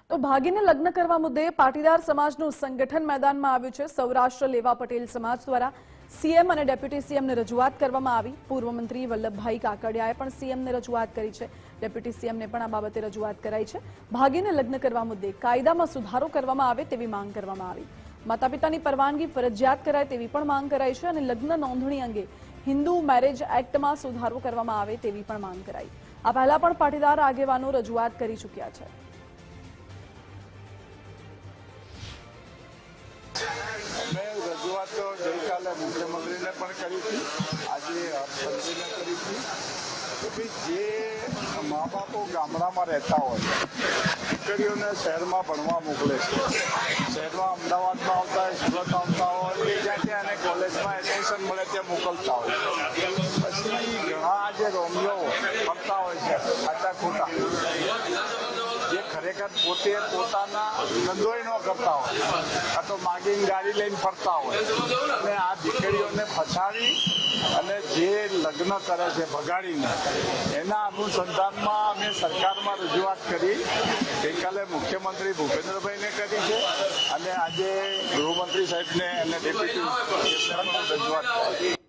તો ભાગીને લગ્ન કરવા મુદ્દે પાટીદાર સમાજનું સંગઠન મેદાનમાં આવ્યું છે। સૌરાષ્ટ્ર લેવા પટેલ સમાજ દ્વારા સીએમ અને ડેપ્યુટી સીએમને રજૂઆત કરવામાં આવી। પૂર્વ મંત્રી વલ્લભભાઈ કાકડિયાએ પણ સીએમને રજૂઆત કરી છે। ડેપ્યુટી સીએમને પણ આ બાબતે રજૂઆત કરાઈ છે। ભાગીને લગ્ન કરવા મુદ્દે કાયદામાં સુધારો કરવામાં આવે તેવી માંગ કરવામાં આવી। માતા પિતાની પરવાનગી ફરજિયાત કરાય તેવી પણ માંગ કરાઈ છે અને લગ્ન નોંધણી અંગે હિન્દુ મેરેજ એક્ટમાં સુધારો કરવામાં આવે તેવી પણ માંગ કરાઈ। આ પહેલા પણ પાટીદાર આગેવાનો રજૂઆત કરી ચૂક્યા છે। रजूआत तो गई मुख्यमंत्री ने करी थी, आज हर्षमंत्री ने करी थी कि जे माँ बापो गामड़ा में रहता हो दीकरीओ ने शहर में भणवा मोकले, शहर में अमदावाद में आता है, सूरत आता हो ज्यादा कॉलेज में एडमिशन मिले त्या मोकलता हो। पछी घणा आज रोमियो फरता हो साचा खोटा जे खरेखर पोते पोताना धंधोय न करता हो आ तो मागीने गाड़ी लईने फरता हो अने आ दीकरीओने फसावी अने जे लग्न करे छे भगाड़ीने एना अनुसंधाનમાં અમે સરકારમાં રજૂઆત કરી। ગઈકાલે મુખ્યમંત્રી ભૂપેન્દ્રભાઈને કરી છે અને આજે ગૃહમંત્રી સાહેબને અને ડેપ્યુટી સીએમને પણ રજૂઆત કરી।